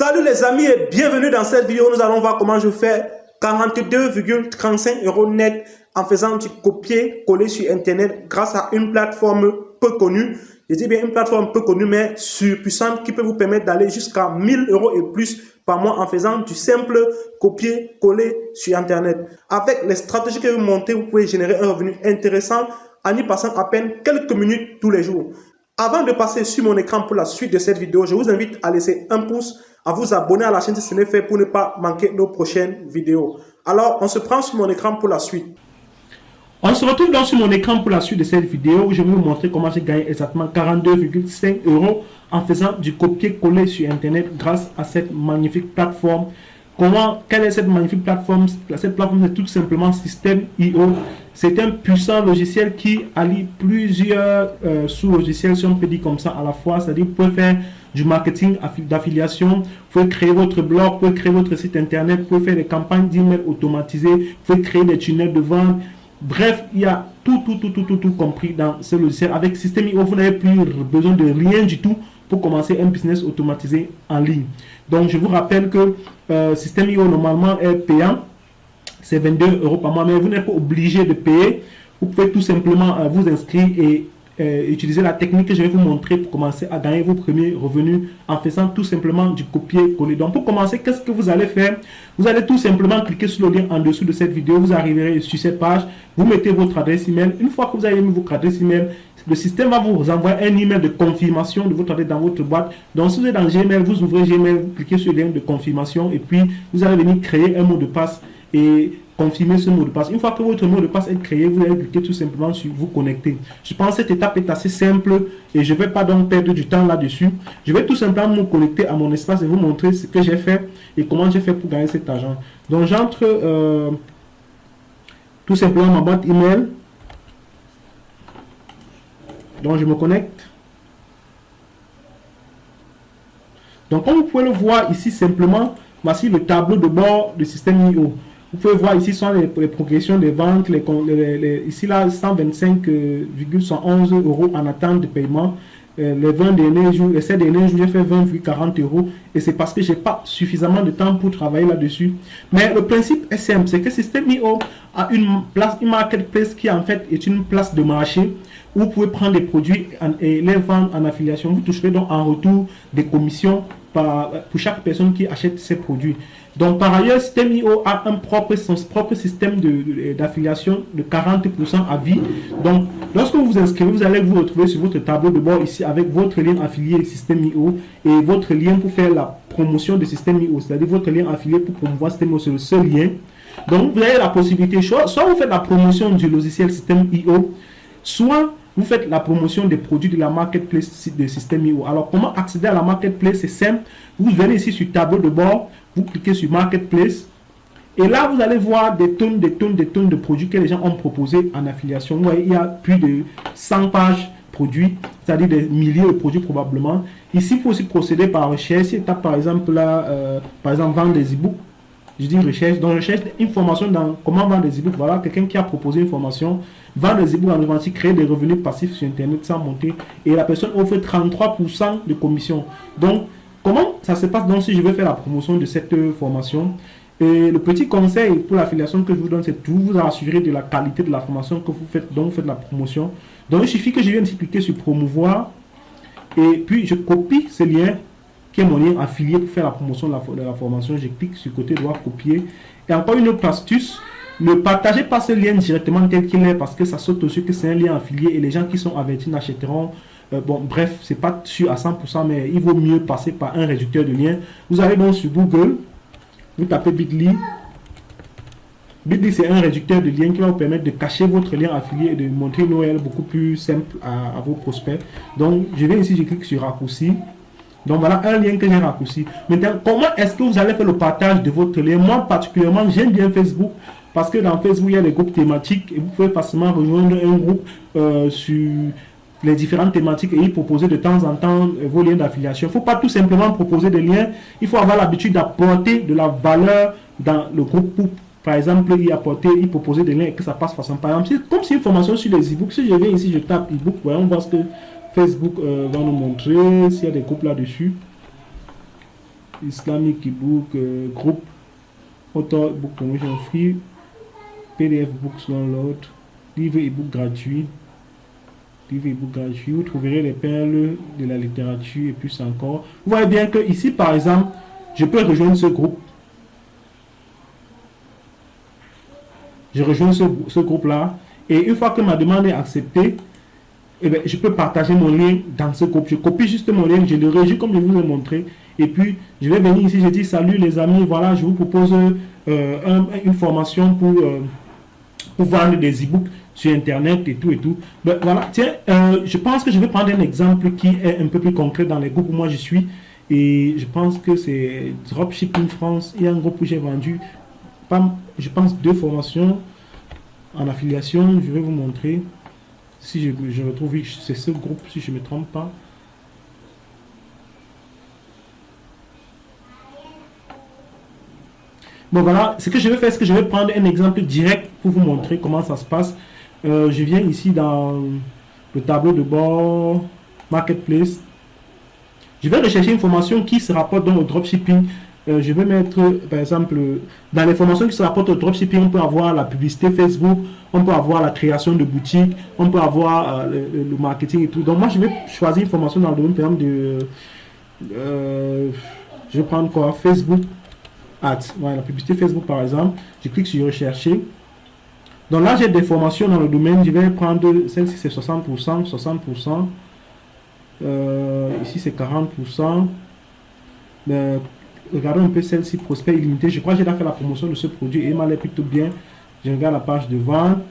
Salut les amis et bienvenue dans cette vidéo. Nous allons voir comment je fais 42,35 € net en faisant du copier-coller sur internet grâce à une plateforme peu connue. Je dis bien une plateforme peu connue mais surpuissante qui peut vous permettre d'aller jusqu'à 1000 € et plus par mois en faisant du simple copier-coller sur internet. Avec les stratégies que je vais vous montrer, vous pouvez générer un revenu intéressant en y passant à peine quelques minutes tous les jours. Avant de passer sur mon écran pour la suite de cette vidéo, je vous invite à laisser un pouce, à vous abonner à la chaîne si ce n'est fait pour ne pas manquer nos prochaines vidéos. Alors, on se prend sur mon écran pour la suite. On se retrouve donc sur mon écran pour la suite de cette vidéo où je vais vous montrer comment j'ai gagné exactement 42,5 € en faisant du copier-coller sur internet grâce à cette magnifique plateforme. Quelle est cette magnifique plateforme? Cette plateforme, c'est tout simplement Systeme.io. C'est un puissant logiciel qui allie plusieurs sous-logiciels, si on peut dire comme ça, à la fois. C'est-à-dire que vous pouvez faire du marketing d'affiliation, vous pouvez créer votre blog, vous pouvez créer votre site internet, vous pouvez faire des campagnes d'email automatisées, vous pouvez créer des tunnels de vente. Bref, il y a tout compris dans ce logiciel. Avec Systeme.io, vous n'avez plus besoin de rien du tout pour commencer un business automatisé en ligne. Donc, je vous rappelle que Systeme.io normalement est payant. C'est 22 € par mois, mais vous n'êtes pas obligé de payer. Vous pouvez tout simplement vous inscrire et utiliser la technique que je vais vous montrer pour commencer à gagner vos premiers revenus en faisant tout simplement du copier-coller. Donc, pour commencer, qu'est-ce que vous allez faire? Vous allez tout simplement cliquer sur le lien en dessous de cette vidéo. Vous arriverez sur cette page. Vous mettez votre adresse email. Une fois que vous avez mis votre adresse email, le système va vous envoyer un email de confirmation de votre adresse dans votre boîte. Donc, si vous êtes dans Gmail, vous ouvrez Gmail, vous cliquez sur le lien de confirmation et puis vous allez venir créer un mot de passe et confirmer ce mot de passe. Une fois que votre mot de passe est créé, vous allez cliquer tout simplement sur vous connecter. Je pense que cette étape est assez simple et je ne vais pas donc perdre du temps là-dessus. Je vais tout simplement me connecter à mon espace et vous montrer ce que j'ai fait et comment j'ai fait pour gagner cet argent. Donc, j'entre tout simplement ma boîte email. Donc, je me connecte. Donc, comme vous pouvez le voir ici simplement, voici le tableau de bord du Systeme.io. Vous pouvez voir ici sont les progressions des ventes, ici là 125,111 € en attente de paiement. Les 20 derniers jours, les 7 derniers jours, j'ai fait 20,40 € et c'est parce que j'ai pas suffisamment de temps pour travailler là-dessus. Mais le principe est simple, c'est que Systeme.io a une marketplace qui en fait est une place de marché où vous pouvez prendre des produits et les vendre en affiliation. Vous toucherez donc en retour des commissions pour chaque personne qui achète ces produits. Donc, par ailleurs, Systeme.io a son propre système d'affiliation de 40% à vie. Donc, lorsque vous vous inscrivez, vous allez vous retrouver sur votre tableau de bord ici avec votre lien affilié Systeme.io et votre lien pour faire la promotion de Systeme.io, c'est-à-dire votre lien affilié pour promouvoir Systeme.io, c'est le seul lien. Donc, vous avez la possibilité, soit vous faites la promotion du logiciel Systeme.io, soit vous faites la promotion des produits de la marketplace de Systeme.io. Alors, comment accéder à la marketplace? C'est simple. Vous venez ici sur tableau de bord, vous cliquez sur marketplace et là, vous allez voir des tonnes de produits que les gens ont proposés en affiliation. Vous voyez, il y a plus de 100 pages produits, c'est-à-dire des milliers de produits probablement. Ici, il faut aussi procéder par recherche. Si tape par exemple là, par exemple, vendre des e-books. Je dis recherche, donc je cherche une formation dans comment vendre des e-books. Voilà, quelqu'un qui a proposé une formation, vendre des e-books en informatique, créer des revenus passifs sur Internet sans monter. Et la personne offre 33% de commission. Donc, comment ça se passe donc si je veux faire la promotion de cette formation? Et le petit conseil pour l'affiliation que je vous donne, c'est de vous assurer de la qualité de la formation que vous faites, dont vous faites la promotion. Donc, il suffit que je vienne ici cliquer sur promouvoir et puis je copie ce lien qui est mon lien affilié pour faire la promotion de la formation. Je clique sur le côté droit copier. Et encore une autre astuce, ne partagez pas ce lien directement tel qu'il est parce que ça saute au-dessus que c'est un lien affilié et les gens qui sont avertis n'achèteront. Bon, bref, c'est pas sûr à 100%, mais il vaut mieux passer par un réducteur de liens. Vous allez donc sur Google, vous tapez Bitly. Bitly, c'est un réducteur de liens qui va vous permettre de cacher votre lien affilié et de montrer une URL beaucoup plus simple à vos prospects. Donc, je viens ici, je clique sur raccourci. Donc voilà un lien que j'ai raccourci. Maintenant, comment est-ce que vous allez faire le partage de votre lien? Moi particulièrement, j'aime bien Facebook parce que dans Facebook, il y a des groupes thématiques et vous pouvez facilement rejoindre un groupe sur les différentes thématiques et y proposer de temps en temps vos liens d'affiliation. Il ne faut pas tout simplement proposer des liens, il faut avoir l'habitude d'apporter de la valeur dans le groupe pour, par exemple, y proposer des liens et que ça passe facilement. Par exemple, comme si une formation sur les e-books, si je viens ici, je tape e-book, voyons voir ce que Facebook va nous montrer, s'il y a des groupes là-dessus. Islamic ebook, groupe, author book promotion free, PDF books download, livre ebook gratuit, vous trouverez les perles de la littérature et plus encore. Vous voyez bien que ici, par exemple, je peux rejoindre ce groupe. Je rejoins ce groupe-là. Et une fois que ma demande est acceptée, eh bien, je peux partager mon lien dans ce groupe. Je copie juste mon lien, je le réjouis comme je vous ai montré. Et puis, je vais venir ici, je dis salut les amis, voilà, je vous propose une formation pour vendre des e-books sur Internet et tout et tout. Ben, voilà, tiens, je pense que je vais prendre un exemple qui est un peu plus concret dans les groupes où moi je suis. Et je pense que c'est Dropshipping France. Il y a un groupe où j'ai vendu, je pense, 2 formations en affiliation. Je vais vous montrer. Si je retrouve, c'est ce groupe, si je ne me trompe pas. Bon voilà, ce que je vais faire, c'est que je vais prendre un exemple direct pour vous montrer comment ça se passe. Je viens ici dans le tableau de bord Marketplace. Je vais rechercher une formation qui se rapporte donc au dropshipping. Je vais mettre, par exemple, dans les formations qui se rapportent au dropshipping, on peut avoir la publicité Facebook, on peut avoir la création de boutiques, on peut avoir le marketing et tout. Donc moi, je vais choisir une formation dans le domaine, par exemple, je vais prendre quoi? Facebook Ads. Voilà, la publicité Facebook, par exemple. Je clique sur rechercher. Donc là, j'ai des formations dans le domaine. Je vais prendre celle-ci, c'est 60%, 60%. Ici, c'est 40%. Regardons un peu celle-ci, prospect illimité. Je crois que j'ai déjà fait la promotion de ce produit et il m'a l'air plutôt bien. Je regarde la page de vente.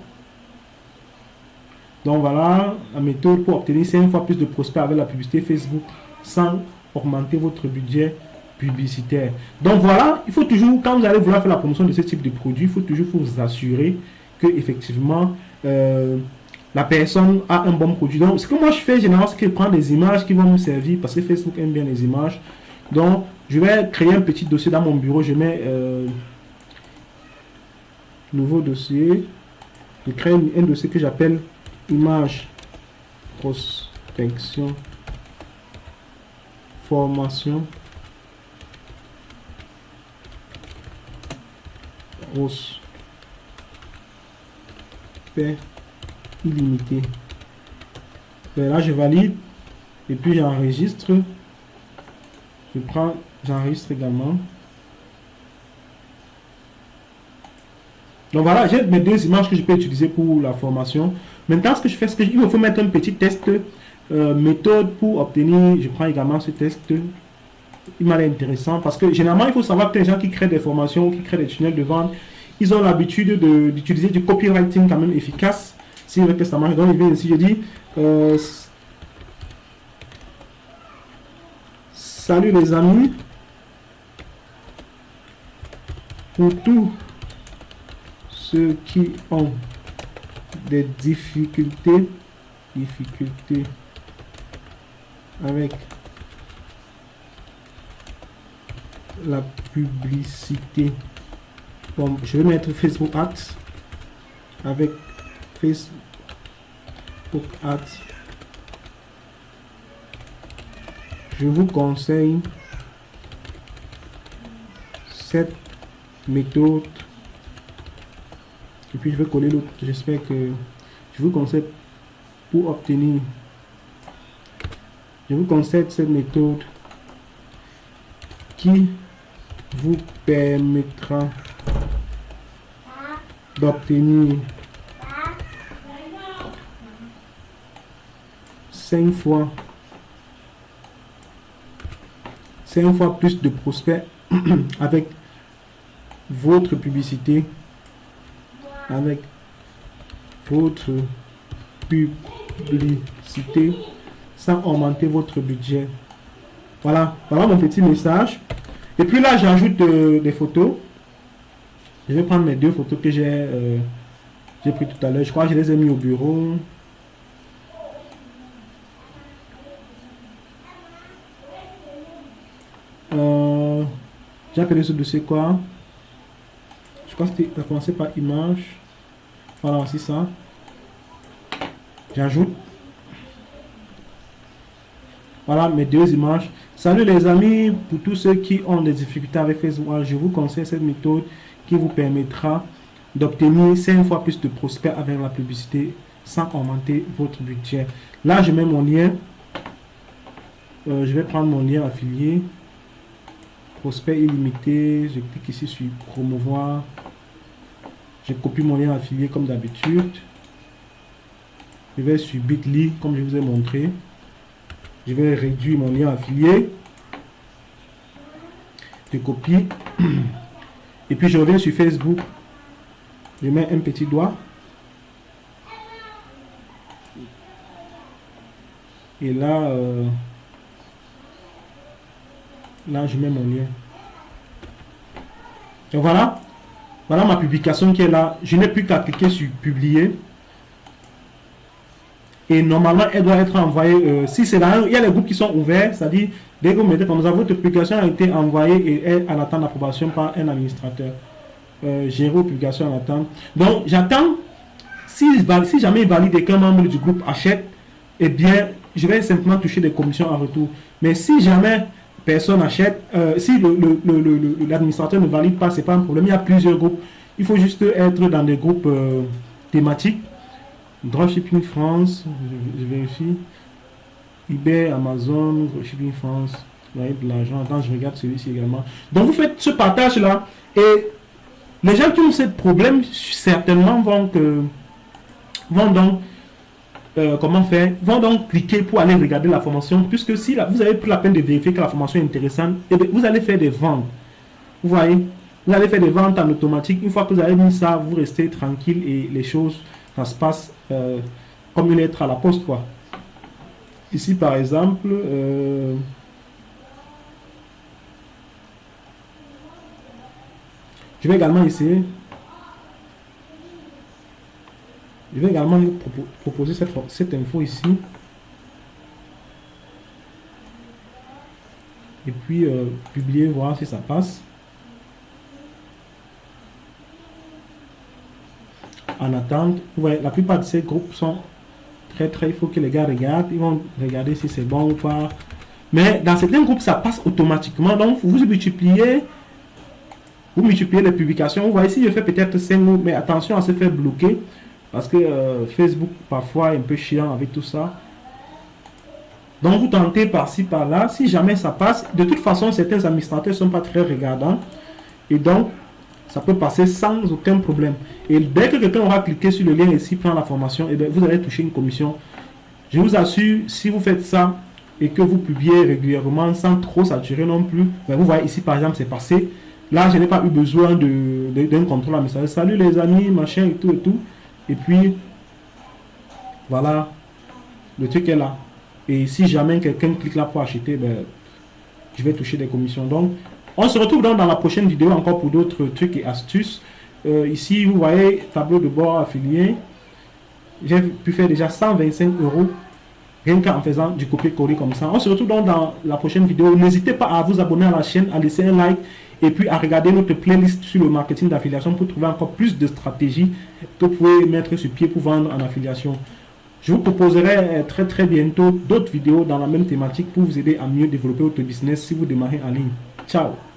Donc voilà, la méthode pour obtenir 5 fois plus de prospects avec la publicité Facebook sans augmenter votre budget publicitaire. Donc voilà, il faut toujours, quand vous allez vouloir faire la promotion de ce type de produit, il faut toujours vous assurer que effectivement la personne a un bon produit. Donc ce que moi je fais généralement, c'est que je prends des images qui vont me servir parce que Facebook aime bien les images. Donc je vais créer un petit dossier dans mon bureau. Je mets nouveau dossier. Je crée un dossier que j'appelle image prospection formation prospect illimité. Et là je valide et puis j'enregistre. J'enregistre également. Donc voilà, j'ai mes 2 images que je peux utiliser pour la formation. Maintenant, ce que je fais, c'est qu'il me faut mettre un petit test méthode pour obtenir. Je prends également ce test. Il m'a l'air intéressant parce que généralement, il faut savoir que les gens qui créent des formations, qui créent des tunnels de vente, ils ont l'habitude d'utiliser du copywriting quand même efficace. Si le test ça marche, donc il vient ici, je dis salut les amis. Pour tous ceux qui ont des difficultés avec la publicité. Bon, je vais mettre Facebook Ads avec Facebook Ads. Je vous conseille cette méthode. Et puis je vais coller l'autre. J'espère que je vous conseille pour obtenir. Je vous conseille cette méthode qui vous permettra d'obtenir 5 fois plus de prospects avec votre publicité, sans augmenter votre budget. Voilà mon petit message. Et puis là, j'ajoute des photos. Je vais prendre mes 2 photos que j'ai pris tout à l'heure. Je crois que je les ai mis au bureau. J'ai appelé ce dossier quoi? Je crois que ça a commencé par image. Voilà, c'est ça. J'ajoute. Voilà mes 2 images. Salut les amis, pour tous ceux qui ont des difficultés avec Facebook, je vous conseille cette méthode qui vous permettra d'obtenir 5 fois plus de prospects avec la publicité sans augmenter votre budget. Là, je mets mon lien. Je vais prendre mon lien affilié. Prospect illimité. Je clique ici sur promouvoir. Je copie mon lien affilié comme d'habitude. Je vais sur Bitly comme je vous ai montré. Je vais réduire mon lien affilié. Je copie. Et puis je reviens sur Facebook. Je mets un petit doigt. Et là, là je mets mon lien. Et voilà. Voilà ma publication qui est là. Je n'ai plus qu'à cliquer sur publier. Et normalement, elle doit être envoyée. Si c'est là, il y a les groupes qui sont ouverts. C'est-à-dire, dès que vous mettez comme ça, votre publication a été envoyée et est en attente d'approbation par un administrateur. Gérer vos publications en attente. Donc, j'attends. Si jamais il valide et qu'un membre du groupe achète, eh bien, je vais simplement toucher des commissions en retour. Mais si jamais personne achète, si l'administrateur ne valide pas, c'est pas un problème. Il y a plusieurs groupes. Il faut juste être dans des groupes thématiques. Dropshipping France, je vérifie. eBay, Amazon, Dropshipping France. Vous voyez de l'argent. Attends, je regarde celui-ci également. Donc, vous faites ce partage-là. Et les gens qui ont ce problème, certainement vont donc comment faire, vont donc cliquer pour aller regarder la formation, puisque si vous avez pris la peine de vérifier que la formation est intéressante, et vous allez faire des ventes. Vous voyez, vous allez faire des ventes en automatique. Une fois que vous avez mis ça, vous restez tranquille et les choses, ça se passe comme une lettre à la poste, quoi. Ici, par exemple, je vais également essayer. Je vais également vous proposer cette info ici. Et puis publier, voir si ça passe. En attente, vous voyez, la plupart de ces groupes sont très, il faut que les gars regardent. Ils vont regarder si c'est bon ou pas. Mais dans certains groupes, ça passe automatiquement. Donc, vous multipliez les publications. Vous voyez, si je fais peut-être 5 groupes, mais attention à se faire bloquer. Parce que Facebook, parfois, est un peu chiant avec tout ça. Donc, vous tentez par-ci, par-là. Si jamais ça passe, de toute façon, certains administrateurs ne sont pas très regardants. Et donc, ça peut passer sans aucun problème. Et dès que quelqu'un aura cliqué sur le lien ici, prend la formation, et bien, vous allez toucher une commission. Je vous assure, si vous faites ça et que vous publiez régulièrement sans trop saturer non plus, ben, vous voyez ici, par exemple, c'est passé. Là, je n'ai pas eu besoin d'un contrôle à message. Salut les amis, machin et tout et tout. Et puis, voilà, le truc est là. Et si jamais quelqu'un clique là pour acheter, ben, je vais toucher des commissions. Donc, on se retrouve donc dans la prochaine vidéo encore pour d'autres trucs et astuces. Ici, vous voyez, tableau de bord affilié. J'ai pu faire déjà 125 € rien qu'en faisant du copier-coller comme ça. On se retrouve donc dans la prochaine vidéo. N'hésitez pas à vous abonner à la chaîne, à laisser un like et puis à regarder notre playlist sur le marketing d'affiliation pour trouver encore plus de stratégies que vous pouvez mettre sur pied pour vendre en affiliation. Je vous proposerai très bientôt d'autres vidéos dans la même thématique pour vous aider à mieux développer votre business si vous démarrez en ligne. Ciao!